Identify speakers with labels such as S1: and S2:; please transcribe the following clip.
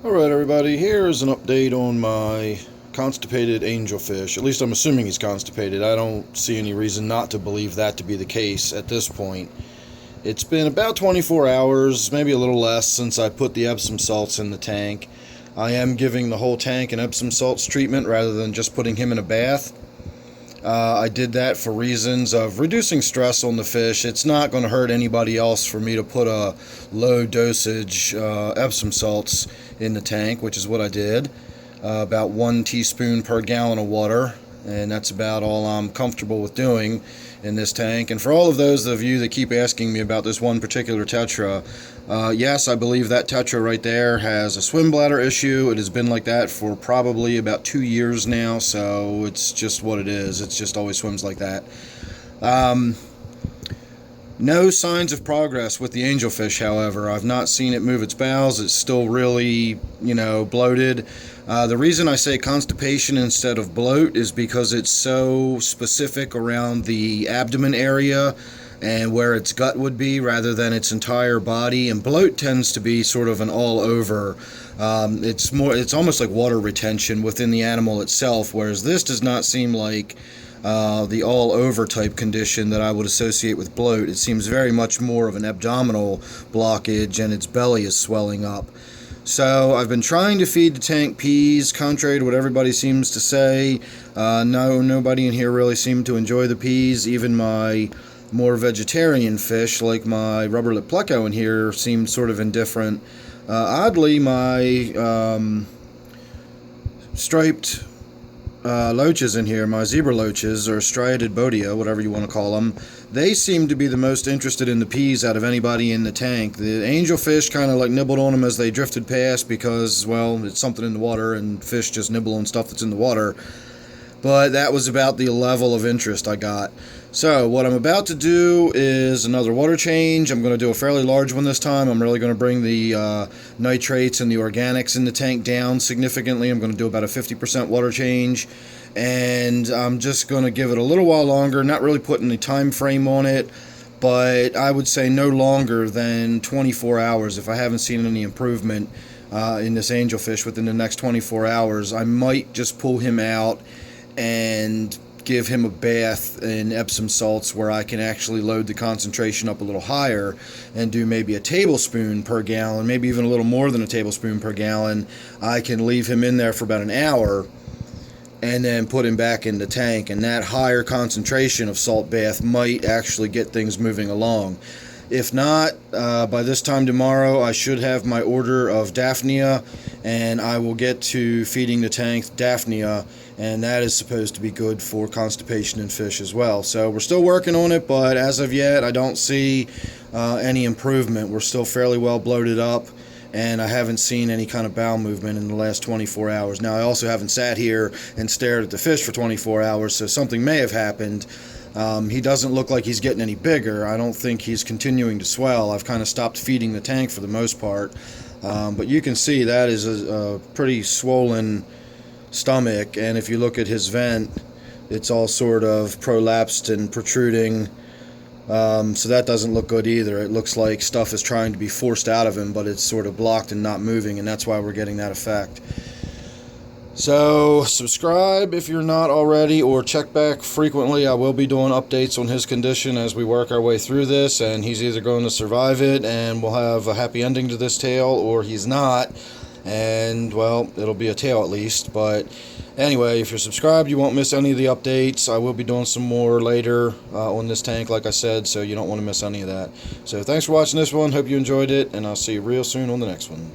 S1: Alright everybody, here's an update on my constipated angelfish. At least I'm assuming he's constipated. I don't see any reason not to believe that to be the case at this point. It's been about 24 hours, maybe a little less, since I put the Epsom salts in the tank. I am giving the whole tank an Epsom salts treatment rather than just putting him in a bath. I did that for reasons of reducing stress on the fish. It's not going to hurt anybody else for me to put a low dosage Epsom salts in the tank, which is what I did. About 1 teaspoon per gallon of water, and that's about all I'm comfortable with doing in this tank. And for all of those of you that keep asking me about this one particular tetra, yes, I believe that tetra right there has a swim bladder issue. It has been like that for probably about 2 years now, so it's just what it is. It just always swims like that. No signs of progress with the angelfish, however. I've not seen it move its bowels. It's still really, bloated. The reason I say constipation instead of bloat is because it's so specific around the abdomen area and where its gut would be rather than its entire body. And bloat tends to be sort of an all-over. It's almost like water retention within the animal itself, whereas this does not seem like the all-over type condition that I would associate with bloat. It seems very much more of an abdominal blockage, and its belly is swelling up. So I've been trying to feed the tank peas, contrary to what everybody seems to say. Nobody in here really seemed to enjoy the peas. Even my more vegetarian fish, like my rubber lip pleco in here, seemed sort of indifferent. Oddly, my striped loaches in here, my zebra loaches, or striated bodia, whatever you want to call them, they seem to be the most interested in the peas out of anybody in the tank. The angelfish kind of like nibbled on them as they drifted past because, well, it's something in the water and fish just nibble on stuff that's in the water. But that was about the level of interest I got. So what I'm about to do is another water change. I'm going to do a fairly large one this time. I'm really going to bring the nitrates and the organics in the tank down significantly. I'm going to do about a 50% water change. And I'm just going to give it a little while longer, not really putting a time frame on it, but I would say no longer than 24 hours. If I haven't seen any improvement in this angelfish within the next 24 hours, I might just pull him out and give him a bath in Epsom salts where I can actually load the concentration up a little higher and do maybe a tablespoon per gallon, maybe even a little more than a tablespoon per gallon. I can leave him in there for about an hour and then put him back in the tank, and that higher concentration of salt bath might actually get things moving along. If not, by this time tomorrow I should have my order of Daphnia, and I will get to feeding the tank Daphnia, and that is supposed to be good for constipation in fish as well. So we're still working on it, but as of yet I don't see any improvement. We're still fairly well bloated up, and I haven't seen any kind of bowel movement in the last 24 hours. Now, I also haven't sat here and stared at the fish for 24 hours, so something may have happened. He doesn't look like he's getting any bigger. I don't think he's continuing to swell. I've kind of stopped feeding the tank for the most part. But you can see that is a pretty swollen stomach, and if you look at his vent, it's all sort of prolapsed and protruding. So that doesn't look good either. It looks like stuff is trying to be forced out of him, but it's sort of blocked and not moving, and that's why we're getting that effect. So subscribe if you're not already, or check back frequently. I will be doing updates on his condition as we work our way through this, and he's either going to survive it and we'll have a happy ending to this tale, or he's not, and, well, it'll be a tale at least. But anyway, if you're subscribed, you won't miss any of the updates. I will be doing some more later on this tank, like I said, so you don't want to miss any of that. So thanks for watching this one. Hope you enjoyed it, and I'll see you real soon on the next one.